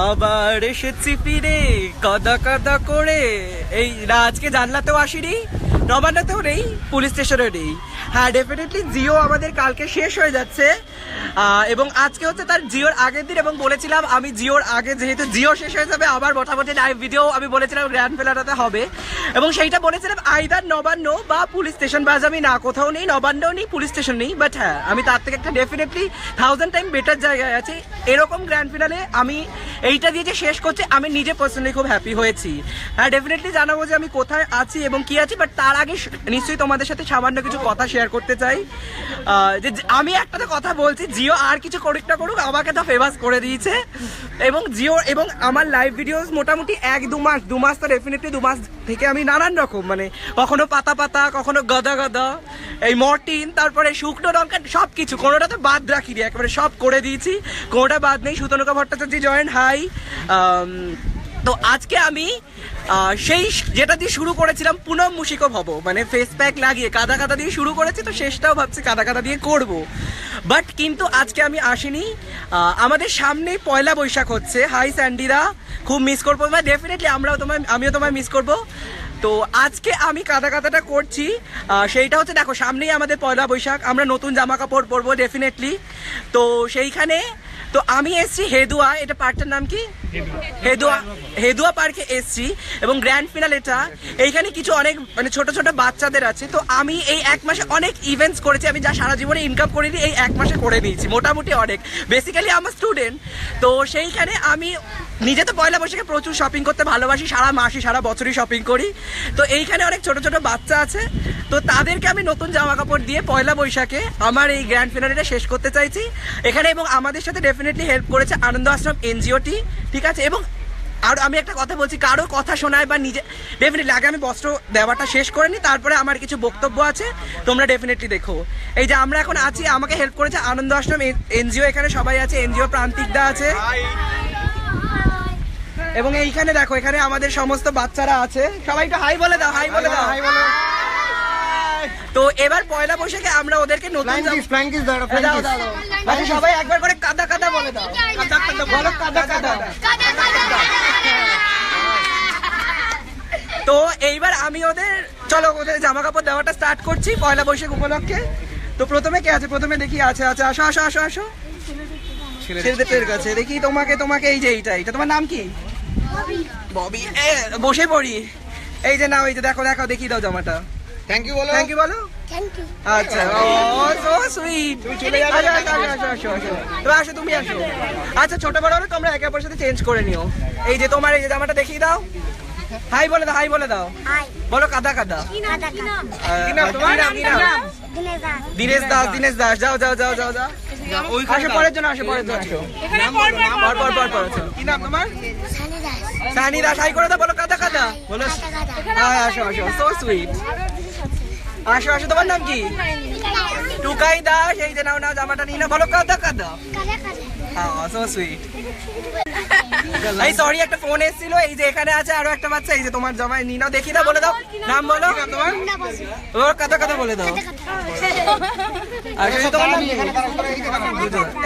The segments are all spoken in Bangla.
আবার এসেছি ফিরে কাদা কাদা করে। এই না, আজকে জানলাতেও আসিনি, নবান্নতেও নেই, পুলিশ স্টেশনেও নেই। হ্যাঁ, ডেফিনেটলি জিও আমাদের কালকে শেষ হয়ে যাচ্ছে এবং আজকে হচ্ছে তার জিওর আগের দিন, এবং বলেছিলাম আমি জিওর আগে যেহেতু জিও শেষ হয়ে যাবে আবার মোটামুটি লাইভ ভিডিও আমি বলেছিলাম গ্র্যান্ড ফিনালেতে হবে, এবং সেইটা বলেছিলাম আইদার নবান্ন বা পুলিশ স্টেশন। বাজ আমি না কোথাও নেই, নবান্নও নেই, পুলিশ স্টেশন নেই, বাট হ্যাঁ আমি তার থেকে একটা ডেফিনেটলি 1000 টাইম বেটার জায়গায় আছি। এরকম গ্র্যান্ড ফিনালে আমি এইটা দিয়ে যে শেষ করছি আমি নিজে পার্সোনালি খুব হ্যাপি হয়েছি। হ্যাঁ, ডেফিনেটলি জানাবো যে আমি কোথায় আছি এবং কি আছি, বাট তার আগে নিশ্চয়ই তোমাদের সাথে সামান্য কিছু কথা শেয়ার করতে চাই। যে আমি একটা কথা বলছি, জিও আর কিছু করুক না করুক আমাকে তো ফেমাস করে দিয়েছে, এবং জিও এবং আমার লাইভ ভিডিওস মোটামুটি 1-2 মাস তো ডেফিনেটলি 2 মাস থেকে আমি নানান রকম মানে কখনো পাতা পাতা, কখনো গদা গদা, এই মর্টিন, তারপরে শুকনো লঙ্কা, সব কিছু কোনোটা তো বাদ রাখিনি, একেবারে সব করে দিয়েছি, কোনোটা বাদ নেই। Sutanuka Bhattacharya join, high. তো আজকে আমি সেই যেটা দিয়ে শুরু করেছিলাম পুনম মুশিকো ভব, মানে ফেস প্যাক লাগিয়ে কাদা কাদা দিয়ে শুরু করেছি, তো শেষটাও ভাবছি কাদা কাদা দিয়ে করব। বাট কিন্তু আজকে আমি আসিনি, আমাদের সামনে পয়লা বৈশাখ হচ্ছে। হাই স্যান্ডিরা, খুব মিস করবো তোমায়, ডেফিনেটলি আমিও তোমায় মিস করবো। তো আজকে আমি কাদা কাদাটা করছি, সেইটা হচ্ছে দেখো সামনেই আমাদের পয়লা বৈশাখ, আমরা নতুন জামা কাপড় পরবো ডেফিনেটলি। তো সেইখানে তো আমি এসছি হেদুয়া, এটা পার্কটার নাম কি? হেদুয়া পার্কে এসছি, এবং গ্র্যান্ড ফিনাল এটা। এইখানে কিছু অনেক মানে ছোট ছোট বাচ্চাদের আছে। তো আমি এই 1 মাসে অনেক ইভেন্টস করেছি, আমি যা সারা জীবনে ইনকাম করিনি এই 1 মাসে করে নিয়েছি মোটামুটি অনেক। বেসিক্যালি আমার স্টুডেন্ট, তো সেইখানে আমি নিজে তো পয়লা বৈশাখে প্রচুর শপিং করতে ভালোবাসি, সারা মাসই সারা বছরই শপিং করি। তো এইখানে অনেক ছোট ছোট বাচ্চা আছে, তো তাদেরকে আমি নতুন জামা কাপড় দিয়ে পয়লা বৈশাখে আমার এই গ্র্যান্ড ফিনালটা শেষ করতে চাইছি এখানে। এবং আমাদের সাথে ডেফিনেটলি হেল্প করেছে আনন্দ আশ্রম এনজিওটি, ঠিক আছে। এবং আর আমি একটা কথা বলছি, কারো কথা শোনায় বা নিজে ডেফিনেটলি আগে আমি বস্ত্র দেওয়াটা শেষ করে নিই, তারপরে আমার কিছু বক্তব্য আছে, তোমরা ডেফিনেটলি দেখো। এই যে আমরা এখন আছি, আমাকে হেল্প করেছে আনন্দ আশ্রম এনজিও, এখানে সবাই আছে, এনজিও প্রান্তিকদা আছে, এবং এইখানে দেখো এখানে আমাদের সমস্ত বাচ্চারা আছে, সবাই একটু হাই বলে দাও, হাই বলে দাও, হাই বলে। তো এবার পয়লা বৈশাখে আমরা ওদেরকে নতুন সবাই একবার করে কাদা কাদা বলে দাও, কাদা কাদা বলো, কাদা কাদা। তো এইবার আমি চলো ওদের জামা কাপড় দেওয়াটা স্টার্ট করছি পয়লা বৈশাখ উপলক্ষে। তো প্রথমে কে আছে? প্রথমে দেখি আছে, আসো আসো আসো আসো ছেলেদের কাছে দেখি তোমাকে এই যে এইটা তোমার নাম কি? ববি। বসে পড়ি, এই যে নাও, এই যে দেখো দেখো দেখিয়ে দাও জামাটা। থ্যাংক ইউ বলো, থ্যাংক ইউ বলো। আচ্ছা, ও সো সুইট। আসো তুমি আসো। আচ্ছা, ছোট বড় হলে তোমরা একে অপরের সাথে চেঞ্জ করে নিও। এই যে তোমার এই যে জামাটা দেখিয়ে দাও, হাই বলে দাও, হাই বলে দাও, বলো কাদা কাদা। দিনেশ দাস, দিনেশ দাস, যাও যাও যাও যাও যাও, আসো পরের জন্য, আসো পরের জন্য, আসো পর। কি নাম তোমার? সানি দাস, হাই করে দাও, বলো কাদা কাদা, বলো আসো আসো, সো সুইট। আসো আসো, তোমার নাম কি? টুকাই দাস। এই যে নাও নাও জামাটা নিয়ে নাও, বলো কাদা কাদা। হ্যাঁ, সো সুইট। এই সরি, একটা ফোন এসেছিল, এই যে এখানে আছে আরো একটা বাচ্চা, এই যে তোমার জামাই নিয়ে নাও, দেখিয়ে দাও, বলে দাও নাম, বলো তোমার, বলো কাদা কাদা বলে দাও। আসো, তোমার নাম কি?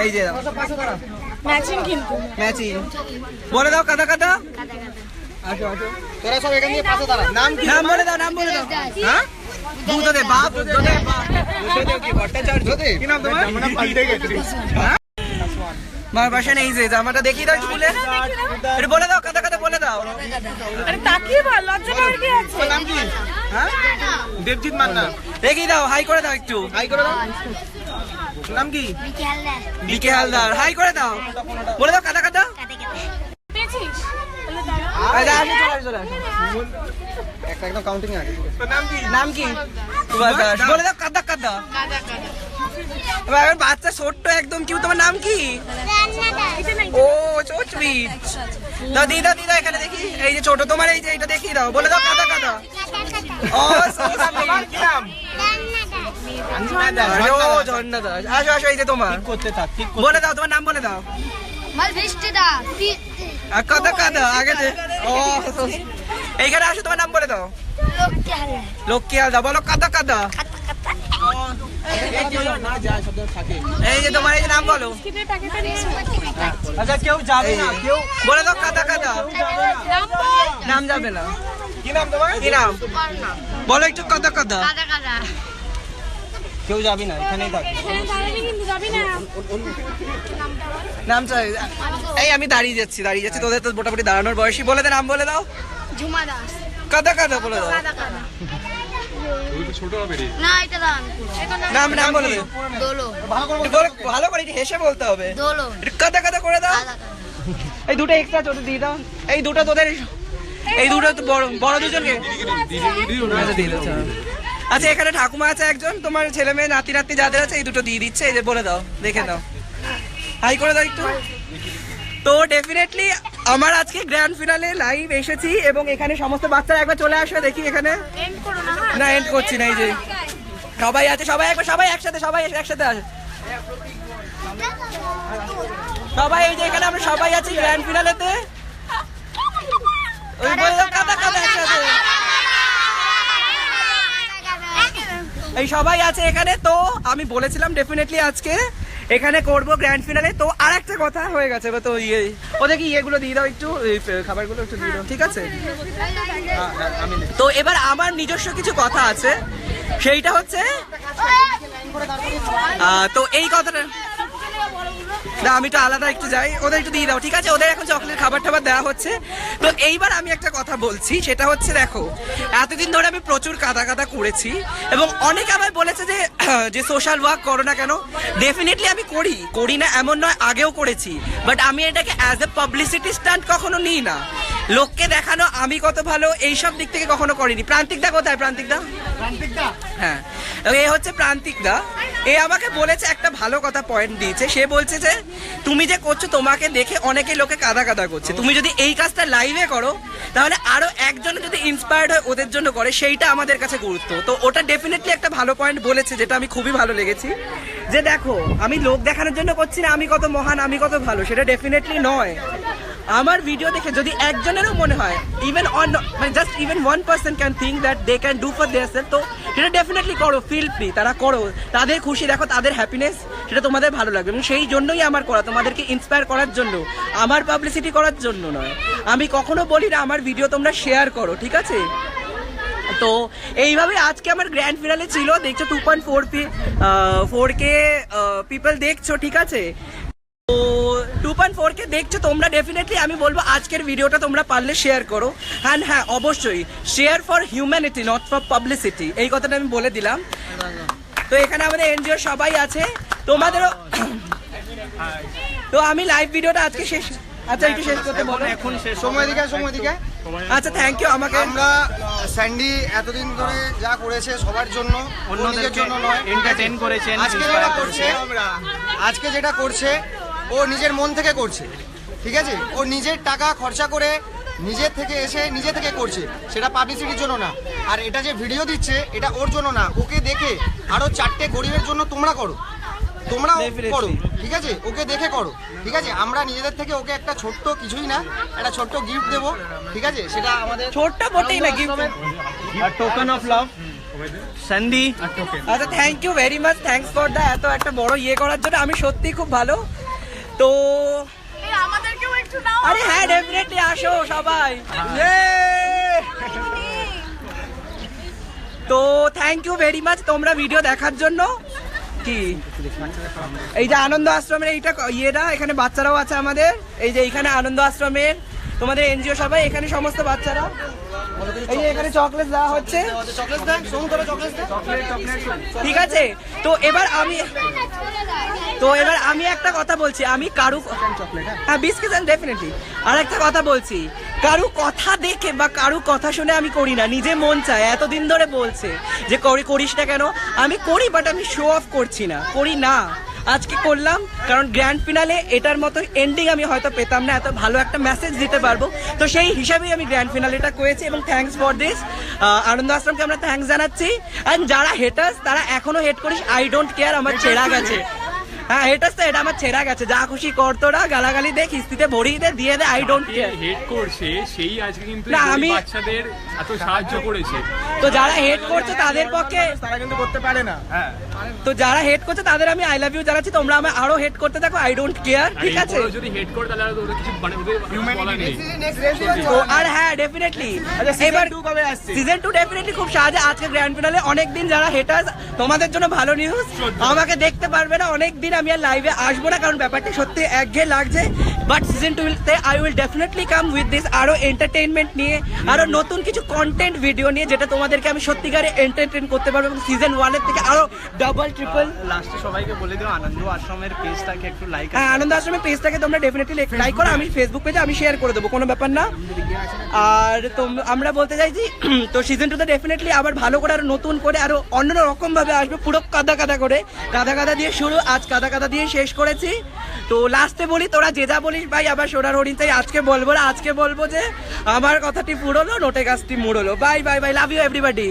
এই যে ম্যাচিং, কিন্তু ম্যাচিং, বলে দাও কাদা কাদা। আসো আসো, তোরা সব এখান দিয়ে পাশে দাঁড়া। নাম কি? নাম বলে দাও, নাম বলে দাও। হ্যাঁ, বুদ্ধদেব বাপ, বুদ্ধদেব বাপ, বুদ্ধদেব কি ভট্টাচার্য, কি নাম তোমার? নাম পাল্টে গেছে। মার বাসা নেই, যে জামাটা দেখিয়ে দাও একটু বলে, এটা বলে দাও কাদা কাদা বলে দাও। আরে তাকিয়ে বল, লজ্জা পাওয়ার কি আছে? নাম কি? হ্যাঁ, দেবজিৎ মান্না। দেখিয়ে দাও, হাই করে দাও একটু, হাই করে দাও। নাম কি? বিকে হালদার, হাই করে দাও, বলে দাও কাদা কাদা। পেয়েছিস? একদম কাউন্টিং আছে। নাম কি? বলে দাও কাদা কাদা। বাচ্চা ছোট্ট একদম, কি তোমার নাম কি? ও সো সুইট। দাও দিদা, দিদা এখানে দেখি, এই যে ছোট তোমার, এই যে এটা দেখিয়ে দাও, বলে দাও কাদা কাদা। ও সো সুইট। কি নাম? ঝর্ণা দাস। আসো আসো, এই যে তোমার, বলে দাও তোমার নাম, বলে দাও। কাদা কাদা আগে দে। ও এইখানে আসো, তোমার নাম বলে দাও। লক্ষ্মী হালদার, বলো কাদা কাদা। এই যে তোমার এই যে নাম বলো। আচ্ছা কেউ যাবে না, কেউ বলে দাও কাদা কাদা। নাম বল। নাম যাবে না। কি নাম তোমার? কি নাম বলো একটু, কাদা কাদা। কাদা কাদা। কেউ যাবি না, এখানেই থাকবি। এখানে দাঁড়াবি কিন্তু যাবি না। নাম চাই। এই আমি দাঁড়িয়ে যাচ্ছি, তোদের তো মোটামুটি দাঁড়ানোর বয়সী। বলে দে, নাম বলে দাও। ঝুমা দাস। কাদা কাদা বলে দাও। কাদা কাদা। না এটা দান। নাম বলে দে। দোলো। ভালো করে একটু হেসে বলতে হবে। দোলো। একটু কাদা কাদা করে দাও। কাদা কাদা। এই দুটো এক্সট্রা চোটে দিয়ে দাও। এই দুটো তোদের, এই দুটো তো বড় বড় দুজনকে আচ্ছা দিয়ে দাও। আচ্ছা এখানে ঠাকুমা আছে একজন, তোমার ছেলে মেয়ে নাতি নাতি যাদের আছে এই দুটো দিয়ে দিচ্ছে। এই যে বলে দাও, দেখে দাও, হাই করে দাও একটু। তো ডেফিনেটলি আমার আজকে গ্র্যান্ড ফিনালে লাইভ এসেছি এবং এখানে সমস্ত বাচ্চারা একবার চলে আসবে দেখি এখানে। এন্ড করো না। না এন্ড করছি না, এই যে সবাই আছে, সবাই একসাথে আসে সবাই। এই যে এখানে আমরা সবাই আছি গ্র্যান্ড ফিনালেতে। ওই বলে দাও কাদা কাদা একসাথে। এই সবাই আছে এখানে। তো আমি বলেছিলাম ডেফিনেটলি আজকে এখানে করব গ্র্যান্ড ফিনালে। তো আর একটা কথা হয়ে গেছে, তো ওদেরকে ইয়েগুলো দিয়ে দাও একটু, খাবারগুলো একটু দিয়ে দাও, ঠিক আছে? তো এবার আমার নিজস্ব কিছু কথা আছে, সেইটা হচ্ছে তো এই কথাটা না, আমি তো আলাদা একটু যাই, ওদের একটু দিয়ে দাও, ঠিক আছে? ওদের এখন চকলেট খাবার টাবার দেওয়া হচ্ছে। তো এইবার আমি একটা কথা বলছি, সেটা হচ্ছে দেখো, এতদিন ধরে আমি প্রচুর কাদা কাদা করেছি এবং অনেকে আমায় বলেছে যে সোশ্যাল ওয়ার্ক করো না কেন। ডেফিনেটলি আমি করি না এমন নয়, আগেও করেছি, বাট আমি এটাকে অ্যাজ এ পাবলিসিটি স্টান্ট কখনো নিই না। লোককে দেখানো আমি কত ভালো এইসব দিক থেকে কখনো করিনি। প্রান্তিকদা কোথায়? প্রান্তিকদা, হ্যাঁ এ হচ্ছে প্রান্তিকদা। এ আমাকে বলেছে একটা ভালো কথা পয়েন্ট দিয়েছে, সে বলছে যে তুমি যে করছো তোমাকে দেখে অনেকে লোকে কাদা কাদা করছে, তুমি যদি এই কাজটা লাইভে করো তাহলে আরো একজন যদি ইন্সপায়ার্ড হয় ওদের জন্য করে, সেইটা আমাদের কাছে গুরুত্ব। তো ওটা ডেফিনেটলি একটা ভালো পয়েন্ট বলেছে, যেটা আমি খুবই ভালো লেগেছি। যে দেখো আমি লোক দেখানোর জন্য করছি না আমি কত মহান, আমি কত ভালো, সেটা ডেফিনেটলি নয়। আমার ভিডিও দেখে যদি একজনেরও মনে হয়, just even 1% can think that they can do for theirself, তো সেটা ডেফিনেটলি করো, ফিল ফ্রি, তারা করো, তাদের খুশি দেখো, তাদের হ্যাপিনেস, সেটা তোমাদের ভালো লাগবে। এবং সেই জন্যই আমার করা, তোমাদেরকে ইন্সপায়ার করার জন্য, আমার পাবলিসিটি করার জন্য নয়। আমি কখনো বলি না আমার ভিডিও তোমরা শেয়ার করো, ঠিক আছে? তো এইভাবে আজকে আমার গ্র্যান্ড ফিনালে ছিল, দেখছো 2.4K পিপল দেখছো, ঠিক আছে? তো 2.4K দেখছো তোমরা, ডেফিনেটলি আমি বলবো আজকের ভিডিওটা তোমরা পারলে শেয়ার করো। হ্যাঁ অবশ্যই share for humanity, not for publicity, এই কথাটা আমি বলে দিলাম। তো এখানে আমাদের এনজিও সবাই আছে, তোমাদেরও। তো আমি লাইভ ভিডিওটা আজকে শেষ, আচ্ছা একটু শেষ করতে বলো। এখন সময় দিকে আচ্ছা থ্যাংক ইউ। আমাকে আমরা স্যান্ডি এতদিন ধরে যা করেছে সবার জন্য, অন্যদের জন্য নয়, এন্টারটেইন করেছেন। আজকে যেটা করছে ও নিজের মন থেকে করছে, ঠিক আছে? ও নিজের টাকা খরচা করে নিজের থেকে এসে নিজে থেকে করছে, সেটা পাবলিসিটির জন্য না। আর এটা যে ভিডিও দিচ্ছে এটা ওর জন্য না, ওকে দেখে আরো 4টে গরিবের জন্য তোমরা করো, তোমরাও করো, ঠিক আছে? ওকে দেখে করো, ঠিক আছে? আমরা নিজেদের থেকে ওকে একটা ছোট্ট, কিছুই না, একটা ছোট্ট গিফট দেবো, ঠিক আছে? সেটা আমাদের ছোট্ট বটেই না, gift, token of love Sandy. আচ্ছা thank you very much, thanks for the এত একটা বড় ইয়ে করার জন্য, আমি সত্যি খুব ভালো। তো আমাদেরকেও একটু দাও। আরে হ্যাঁ ডেফিনেটলি আসো সবাই। তো থ্যাংক ইউ ভেরি মাচ তোমরা ভিডিও দেখার জন্য। কি এই যে আনন্দ আশ্রমের এইটা ইয়েটা, এখানে বাচ্চারাও আছে আমাদের, এই যে এইখানে আনন্দ আশ্রমের তোমাদের এনজিও সবাই, এখানে সমস্ত বাচ্চারা, এই যে এখানে চকলেট দেওয়া হচ্ছে, ঠিক আছে? তো এবার আমি একটা কথা বলছি, আমি কারু, হ্যাঁ বিস্কিট ডেফিনেটলি, আর একটা কথা বলছি, কারু কথা দেখে বা কারু কথা শুনে আমি করি না, নিজে মন চায়। এতদিন ধরে বলছে যে করিস না কেন, আমি করি, বাট আমি শো অফ করছি না, করি না। আজকে করলাম কারণ গ্র্যান্ড ফিনালে এটার মতো এন্ডিং আমি হয়তো পেতাম না, এত ভালো একটা মেসেজ দিতে পারবো, তো সেই হিসাবেই আমি গ্র্যান্ড ফিনালেটা করেছি। এবং থ্যাঙ্কস ফর দিস, আনন্দ আশ্রমকে আমরা থ্যাঙ্কস জানাচ্ছি। আর যারা হেটার্স তারা এখনো হেট করিস, আই ডোন্ট কেয়ার, আমার ছেড়া গেছে, হ্যাঁ হেটার্স তো এটা আমার ছেঁড়া গেছে, যা খুশি কর তোরা, গালাগালি দে, কিস্তিতে ভরিয়ে দে, দিয়ে দে, আই ডোন্ট কেয়ার। হেড করছে সেই আজকে কিন্তু না, এই আমি- বাচ্চাদের এত সাহায্য করেছে। তো যারা হেট করছে তাদের পক্ষে, তারা কিন্তু করতে পারে না। হ্যাঁ, তো যারা হেট করছে তাদের আমি আই লাভ ইউ জানাচ্ছি, তোমরা আমি আরো হেট করতে থাকো, আই ডোন্ট কেয়ার, আর ঠিক আছে? এরপরেও যদি হেড করে তাহলে আর ওদের কিছু মানে ওদের বলার নেই। তো আর হ্যাঁ ডেফিনেটলি আচ্ছা এবার এবার 2 কবে আসছে? সিজন 2 ডেফিনেটলি খুব সাহায্যে। আজকে গ্র্যান্ড ফিনালে অনেকদিন যারা হেটার্স, তোমাদের জন্য ভালো নিউজ, আমাকে দেখতে পারবে না অনেকদিন, আমি আর লাইভে আসবো না, কারণ ব্যাপারটা সত্যি একঘেয়ে লাগছে। বাট সিজন 2 তে I will definitely come with this, আরো এন্টারটেইনমেন্ট নিয়ে, আরো নতুন কিছু কন্টেন্ট ভিডিও নিয়ে, যেটা তোমাদেরকে আমি সত্যিকারে এন্টারটেইন করতে পারবো, এবং সিজন 1 এর থেকে আরো ডাবল ট্রিপল। লাস্টে সবাইকে বলে দিও আনন্দ আশ্রমের পেজটাকে একটু লাইক। হ্যাঁ, আনন্দ আশ্রমের পেজটাকে তোমরা ডেফিনেটলি লাইক করো, আমি ফেসবুক পেজে আমি শেয়ার করে দেবো, কোনো ব্যাপার না। আর আমরা বলতে চাইছি তো সিজন 2 তে ডেফিনেটলি আবার ভালো করে আরো নতুন করে আরো অন্য রকম ভাবে আসবে, পুরো কাদা কাদা করে, কাদা কাদা দিয়ে শুরু, আজ কাদা কাদা দিয়ে শেষ করেছি। তো লাস্টে বলি, তোরা যে যা বলিস ভাই, আবার সোনার হরিণ চাই, আজকে বলবো না, আজকে বলবো যে আমার কথাটি পুরোলো, নোটে গাছটি মুড়লো। Bye bye bye, love you everybody.